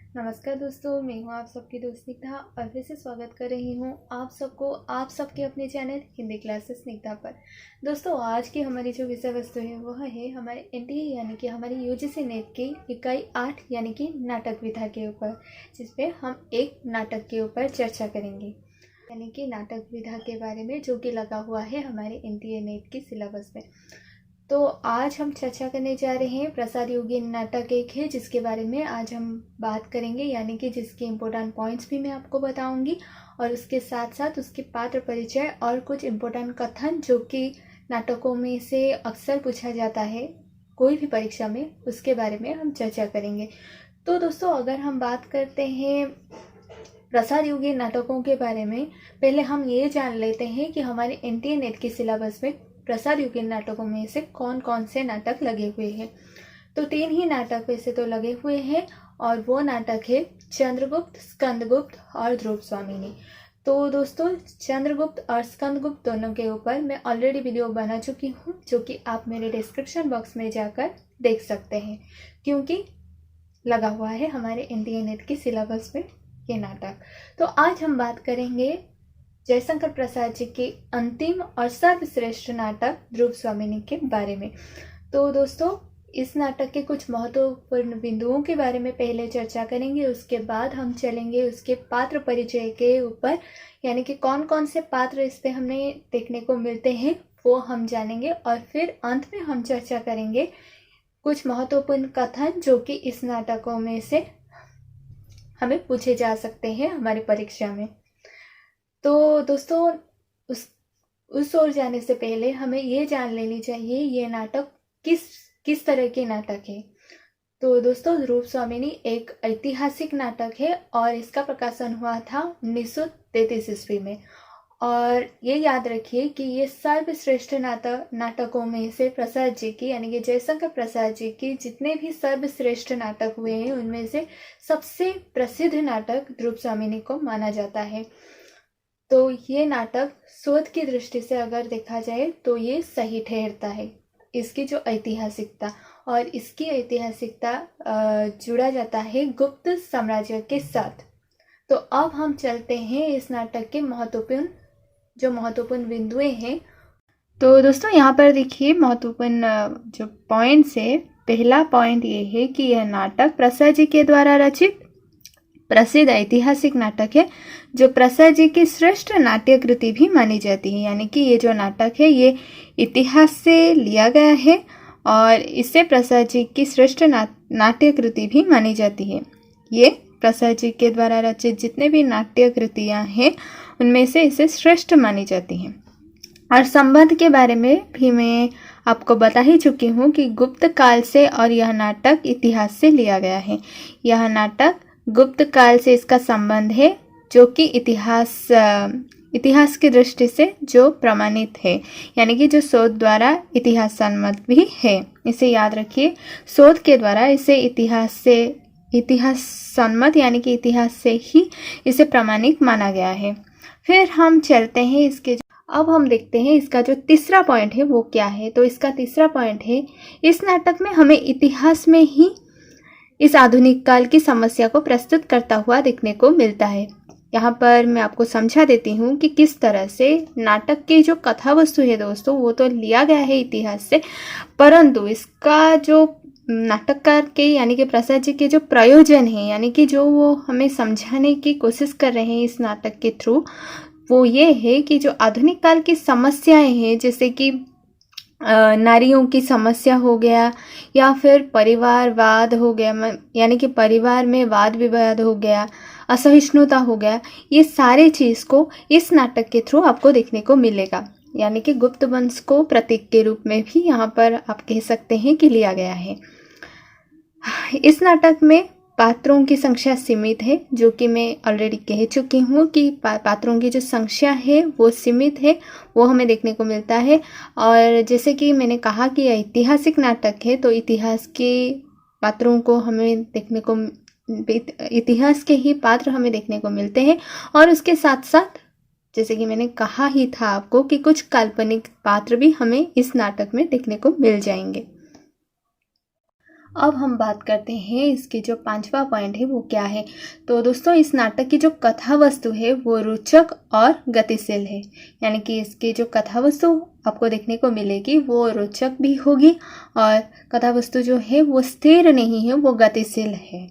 नमस्कार दोस्तों, मैं हूँ आप सबकी दोस्त स्निग्धा और फिर से स्वागत कर रही हूँ आप सबको आप सबके अपने चैनल हिंदी क्लासेस स्निग्धा पर। दोस्तों, आज की हमारी जो विषय वस्तु है वह है हमारे एनटीए यानी कि हमारी यूजीसी नेट की इकाई 8 यानी कि नाटक विधा के ऊपर, जिसपे हम एक नाटक के ऊपर चर्चा करेंगे, यानी कि नाटक विधा के बारे में, जो कि लगा हुआ है हमारे एनटीए नेट की सिलेबस में। तो आज हम चर्चा करने जा रहे हैं प्रसाद योगी नाटक एक है, जिसके बारे में आज हम बात करेंगे, यानी कि जिसके इम्पोर्टेंट पॉइंट्स भी मैं आपको बताऊंगी और उसके साथ साथ उसके पात्र परिचय और कुछ इम्पोर्टेंट कथन जो कि नाटकों में से अक्सर पूछा जाता है कोई भी परीक्षा में, उसके बारे में हम चर्चा करेंगे। तो दोस्तों, अगर हम बात करते हैं प्रसाद योगी नाटकों के बारे में, पहले हम ये जान लेते हैं कि हमारे एनटीए नेट के सिलेबस में प्रसाद योगी नाटकों में से कौन कौन से नाटक लगे हुए हैं। तो 3 ही नाटक वैसे तो लगे हुए हैं और वो नाटक है चंद्रगुप्त, स्कंदगुप्त और ध्रुव स्वामिनी। तो दोस्तों, चंद्रगुप्त और स्कंदगुप्त दोनों के ऊपर मैं ऑलरेडी वीडियो बना चुकी हूँ, जो कि आप मेरे डिस्क्रिप्शन बॉक्स में जाकर देख सकते हैं, क्योंकि लगा हुआ है हमारे एनटीए नेट की सिलेबस में ये नाटक। तो आज हम बात करेंगे जयशंकर प्रसाद जी के अंतिम और सर्वश्रेष्ठ नाटक ध्रुव स्वामिनी के बारे में। तो दोस्तों, इस नाटक के कुछ महत्वपूर्ण बिंदुओं के बारे में पहले चर्चा करेंगे, उसके बाद हम चलेंगे उसके पात्र परिचय के ऊपर, यानी कि कौन कौन से पात्र इस पे हमें देखने को मिलते हैं वो हम जानेंगे, और फिर अंत में हम चर्चा करेंगे कुछ महत्वपूर्ण कथन जो कि इस नाटकों में से हमें पूछे जा सकते हैं हमारी परीक्षा में। तो दोस्तों, उस ओर जाने से पहले हमें ये जान लेनी चाहिए ये नाटक किस तरह के नाटक है। तो दोस्तों, ध्रुव स्वामिनी एक ऐतिहासिक नाटक है और इसका प्रकाशन हुआ था 1933 ईस्वी में। और ये याद रखिए कि ये सर्वश्रेष्ठ नाटकों में से प्रसाद जी की, यानी कि जयशंकर प्रसाद जी की जितने भी सर्वश्रेष्ठ नाटक हुए हैं उनमें से सबसे प्रसिद्ध नाटक ध्रुव स्वामिनी को माना जाता है। तो ये नाटक शोध की दृष्टि से अगर देखा जाए तो ये सही ठहरता है, इसकी जो ऐतिहासिकता, और इसकी ऐतिहासिकता जुड़ा जाता है गुप्त साम्राज्य के साथ। तो अब हम चलते हैं इस नाटक के महत्वपूर्ण बिंदुएं हैं। तो दोस्तों, यहाँ पर देखिए महत्वपूर्ण जो पॉइंट्स है, पहला पॉइंट ये है कि यह नाटक प्रसाद जी के द्वारा रचित प्रसिद्ध ऐतिहासिक नाटक है, जो प्रसाद जी की श्रेष्ठ नाट्य कृति भी मानी जाती है। यानी कि ये जो नाटक है ये इतिहास से लिया गया है और इससे प्रसाद जी की श्रेष्ठ नाट्य कृति भी मानी जाती है। ये प्रसाद जी के द्वारा रचित जितने भी नाट्य कृतियाँ हैं उनमें से इसे श्रेष्ठ मानी जाती हैं। और संबंध के बारे में भी मैं आपको बता ही चुकी हूँ कि गुप्त काल से और यह नाटक इतिहास से लिया गया है। यह नाटक गुप्त काल से इसका संबंध है, जो कि इतिहास की दृष्टि से जो प्रमाणित है, यानी कि जो शोध द्वारा इतिहास सम्मत भी है। इसे याद रखिए, शोध के द्वारा इसे इतिहास सम्मत यानी कि इतिहास से ही इसे प्रमाणित माना गया है। फिर हम चलते हैं अब हम देखते हैं इसका जो तीसरा पॉइंट है वो क्या है। तो इसका तीसरा पॉइंट है, इस नाटक में हमें इतिहास में ही इस आधुनिक काल की समस्या को प्रस्तुत करता हुआ देखने को मिलता है। यहाँ पर मैं आपको समझा देती हूँ कि किस तरह से नाटक की जो कथा वस्तु है दोस्तों, वो तो लिया गया है इतिहास से, परंतु इसका जो नाटककार के यानी कि प्रसाद जी के जो प्रयोजन है, यानी कि जो वो हमें समझाने की कोशिश कर रहे हैं इस नाटक के थ्रू, वो ये है कि जो आधुनिक काल की समस्याएं हैं, जैसे कि नारियों की समस्या हो गया या फिर परिवारवाद हो गया, यानी कि परिवार में वाद विवाद हो गया, असहिष्णुता हो गया, ये सारे चीज़ को इस नाटक के थ्रू आपको देखने को मिलेगा। यानी कि गुप्त वंश को प्रतीक के रूप में भी यहाँ पर आप कह सकते हैं कि लिया गया है। इस नाटक में पात्रों की संख्या सीमित है, जो कि मैं ऑलरेडी कह चुकी हूँ कि पात्रों की जो संख्या है वो सीमित है, वो हमें देखने को मिलता है। और जैसे कि मैंने कहा कि यह ऐतिहासिक नाटक है, तो इतिहास के पात्रों को हमें देखने को इतिहास के ही पात्र हमें देखने को मिलते हैं। और उसके साथ साथ जैसे कि मैंने कहा ही था आपको कि कुछ काल्पनिक पात्र भी हमें इस नाटक में देखने को मिल जाएंगे। अब हम बात करते हैं इसके जो 5वां पॉइंट है वो क्या है। तो दोस्तों इस नाटक की जो कथा वस्तु है वो रोचक और गतिशील है, यानी कि इसकी जो कथा वस्तु आपको देखने को मिलेगी वो रोचक भी होगी और कथा वस्तु जो है वो स्थिर नहीं है, वो गतिशील है।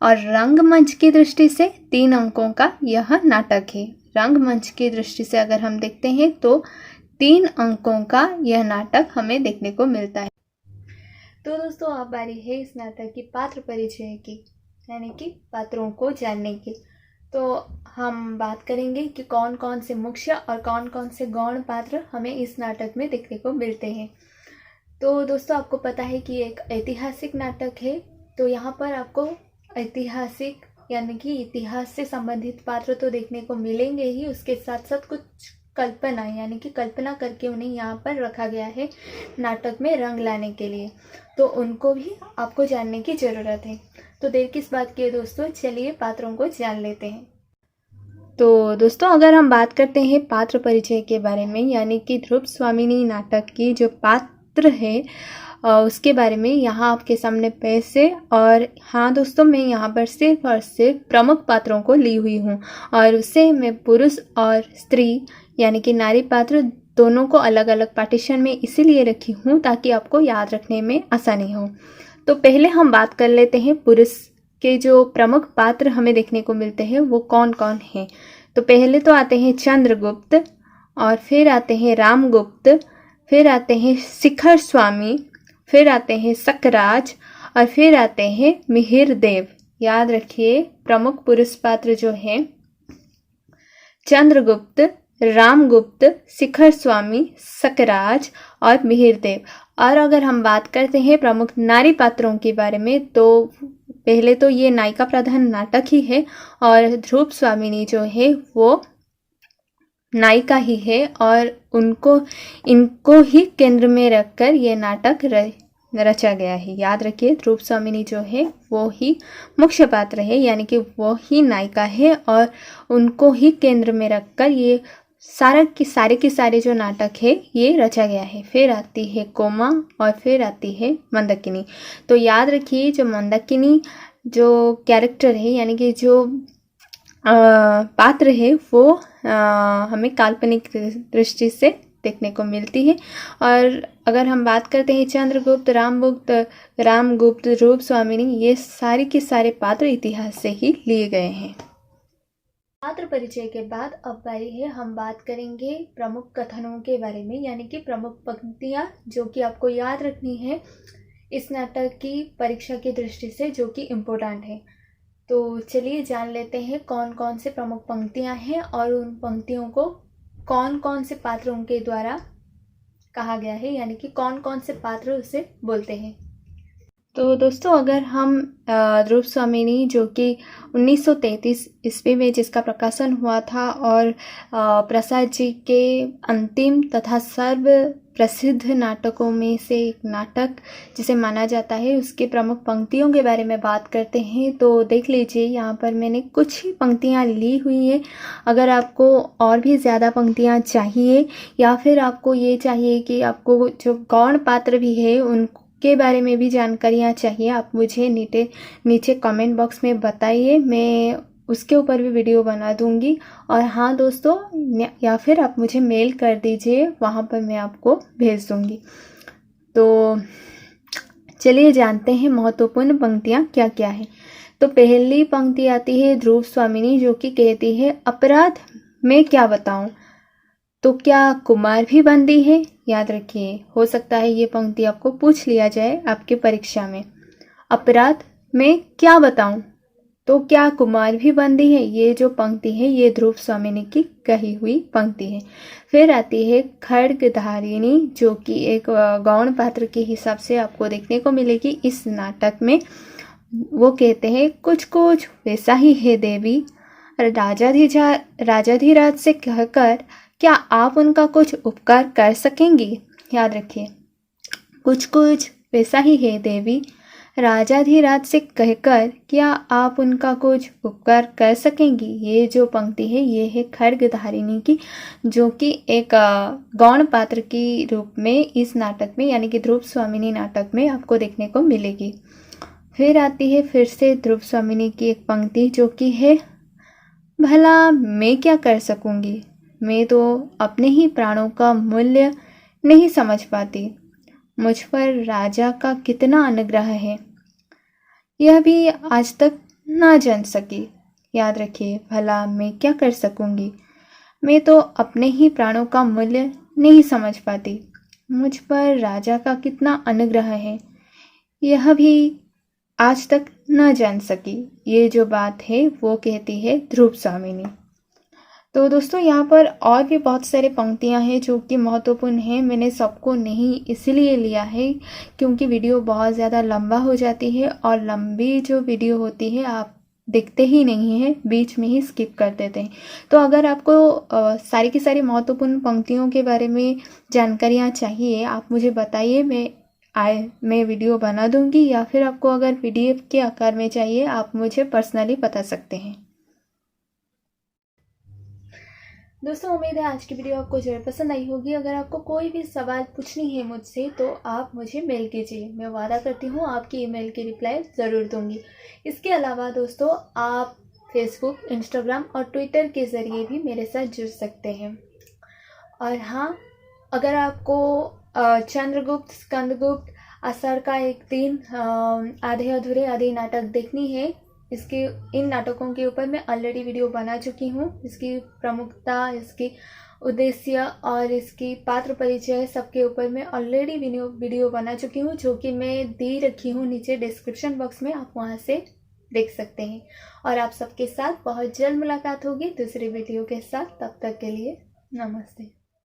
और रंगमंच की दृष्टि से 3 अंकों का यह नाटक है। रंगमंच की दृष्टि से अगर हम देखते हैं तो 3 अंकों का यह नाटक हमें देखने को मिलता है। तो दोस्तों अब बारी है इस नाटक की पात्र परिचय की, यानी कि पात्रों को जानने की। तो हम बात करेंगे कि कौन कौन से मुख्य और कौन कौन से गौण पात्र हमें इस नाटक में देखने को मिलते हैं। तो दोस्तों आपको पता है कि एक ऐतिहासिक नाटक है, तो यहाँ पर आपको ऐतिहासिक यानी कि इतिहास से संबंधित पात्र तो देखने को मिलेंगे ही, उसके साथ साथ कुछ कल्पना यानी कि कल्पना करके उन्हें यहाँ पर रखा गया है नाटक में रंग लाने के लिए, तो उनको भी आपको जानने की ज़रूरत है। तो देर किस बात की है दोस्तों, चलिए पात्रों को जान लेते हैं। तो दोस्तों अगर हम बात करते हैं पात्र परिचय के बारे में, यानी कि ध्रुव स्वामिनी नाटक की जो पात्र है उसके बारे में यहाँ आपके सामने पेश है। और हाँ दोस्तों, मैं यहाँ पर सिर्फ और सिर्फ प्रमुख पात्रों को ली हुई हूँ और उसे मैं पुरुष और स्त्री यानी कि नारी पात्र दोनों को अलग अलग पार्टीशन में इसीलिए रखी हूँ ताकि आपको याद रखने में आसानी हो। तो पहले हम बात कर लेते हैं पुरुष के जो प्रमुख पात्र हमें देखने को मिलते हैं वो कौन कौन हैं। तो पहले तो आते हैं चंद्रगुप्त, और फिर आते हैं रामगुप्त, फिर आते हैं शिखर स्वामी, फिर आते हैं सकराज, और फिर आते हैं मिहिर देव। याद रखिए प्रमुख पुरुष पात्र जो हैं चंद्रगुप्त, रामगुप्त, शिखर स्वामी, सकराज और मिहिर देव। और अगर हम बात करते हैं प्रमुख नारी पात्रों के बारे में, तो पहले तो ये नायिका प्रधान नाटक ही है और ध्रुव स्वामिनी जो है वो नायिका ही है और इनको ही केंद्र में रखकर ये नाटक रचा गया है। याद रखिए ध्रुव स्वामिनी जो है वो ही मुख्य पात्र है, यानी कि वो ही नायिका है और उनको ही केंद्र में रखकर ये सारे के सारे जो नाटक है ये रचा गया है। फिर आती है कोमा और फिर आती है मंदाकिनी। तो याद रखिए जो मंदाकिनी जो कैरेक्टर है यानी कि जो पात्र है वो हमें काल्पनिक दृष्टि से देखने को मिलती है। और अगर हम बात करते हैं चंद्रगुप्त, रामगुप्त, ध्रुव स्वामिनी, ये सारे के सारे पात्र इतिहास से ही लिए गए हैं। पात्र परिचय के बाद अब बारी है हम बात करेंगे प्रमुख कथनों के बारे में, यानी कि प्रमुख पंक्तियाँ जो कि आपको याद रखनी है इस नाटक की परीक्षा की दृष्टि से, जो कि इम्पोर्टेंट है। तो चलिए जान लेते हैं कौन कौन से प्रमुख पंक्तियाँ हैं और उन पंक्तियों को कौन कौन से पात्रों के द्वारा कहा गया है, यानी कि कौन कौन से पात्र उसे बोलते हैं। तो दोस्तों अगर हम ध्रुव स्वामिनी जो कि 1933 ईस्वी में जिसका प्रकाशन हुआ था और प्रसाद जी के अंतिम तथा सर्व प्रसिद्ध नाटकों में से एक नाटक जिसे माना जाता है, उसके प्रमुख पंक्तियों के बारे में बात करते हैं। तो देख लीजिए यहाँ पर मैंने कुछ ही पंक्तियाँ ली हुई हैं। अगर आपको और भी ज़्यादा पंक्तियाँ चाहिए या फिर आपको ये चाहिए कि आपको जो गौण पात्र भी है उनके बारे में भी जानकारियाँ चाहिए, आप मुझे नीचे कमेंट बॉक्स में बताइए, मैं उसके ऊपर भी वीडियो बना दूंगी। और हाँ दोस्तों, या फिर आप मुझे मेल कर दीजिए, वहाँ पर मैं आपको भेज दूंगी। तो चलिए जानते हैं महत्वपूर्ण पंक्तियाँ क्या क्या है। तो पहली पंक्ति आती है ध्रुव स्वामिनी जो कि कहती है, अपराध मैं क्या बताऊं, तो क्या कुमार भी बंदी है। याद रखिए, हो सकता है ये पंक्ति आपको पूछ लिया जाए आपके परीक्षा में। अपराध मैं क्या बताऊं, तो क्या कुमार भी बंदी है। ये जो पंक्ति है ये ध्रुव स्वामिनी की कही हुई पंक्ति है। फिर आती है खड्गधारिणी जो कि एक गौण पात्र के हिसाब से आपको देखने को मिलेगी इस नाटक में। वो कहते हैं, कुछ कुछ वैसा ही है देवी, राजाधिराज से कहकर क्या आप उनका कुछ उपकार कर सकेंगी। याद रखिए, कुछ कुछ वैसा ही है देवी, राजाधिराज से कहकर क्या आप उनका कुछ उपकार कर सकेंगी। ये जो पंक्ति है ये है खड्गधारिणी की, जो कि एक गौण पात्र के रूप में इस नाटक में यानी कि ध्रुव स्वामिनी नाटक में आपको देखने को मिलेगी। फिर आती है फिर से ध्रुव स्वामिनी की एक पंक्ति जो कि है, भला मैं क्या कर सकूंगी, मैं तो अपने ही प्राणों का मूल्य नहीं समझ पाती, मुझ पर राजा का कितना अनुग्रह है, यह भी आज तक ना जान सकी। याद रखिए, भला मैं क्या कर सकूंगी, मैं तो अपने ही प्राणों का मूल्य नहीं समझ पाती, मुझ पर राजा का कितना अनुग्रह है, यह भी आज तक न जान सकी। ये जो बात है वो कहती है ध्रुव स्वामिनी। तो दोस्तों यहाँ पर और भी बहुत सारे पंक्तियाँ हैं जो कि महत्वपूर्ण हैं। मैंने सबको नहीं इसलिए लिया है क्योंकि वीडियो बहुत ज़्यादा लंबा हो जाती है और लंबी जो वीडियो होती है आप देखते ही नहीं हैं, बीच में ही स्किप कर देते हैं। तो अगर आपको सारी की सारी महत्वपूर्ण पंक्तियों के बारे में जानकारियाँ चाहिए, आप मुझे बताइए, मैं वीडियो बना दूंगी, या फिर आपको अगर PDF के आकार में चाहिए आप मुझे पर्सनली बता सकते हैं। दोस्तों उम्मीद है आज की वीडियो आपको जरूर पसंद आई होगी। अगर आपको कोई भी सवाल पूछनी है मुझसे तो आप मुझे मेल कीजिए, मैं वादा करती हूँ आपकी ईमेल की रिप्लाई ज़रूर दूंगी। इसके अलावा दोस्तों आप फेसबुक, इंस्टाग्राम और ट्विटर के ज़रिए भी मेरे साथ जुड़ सकते हैं। और हाँ, अगर आपको चंद्रगुप्त, स्कंदगुप्त, आषाढ़ का एक दिन, आधे अधूरे आदि नाटक देखनी है, इन नाटकों के ऊपर मैं ऑलरेडी वीडियो बना चुकी हूँ। इसकी प्रमुखता, इसकी उद्देश्य और इसकी पात्र परिचय सबके ऊपर मैं ऑलरेडी वीडियो बना चुकी हूँ, जो कि मैं दे रखी हूँ नीचे डिस्क्रिप्शन बॉक्स में, आप वहाँ से देख सकते हैं। और आप सबके साथ बहुत जल्द मुलाकात होगी दूसरी वीडियो के साथ। तब तक के लिए नमस्ते।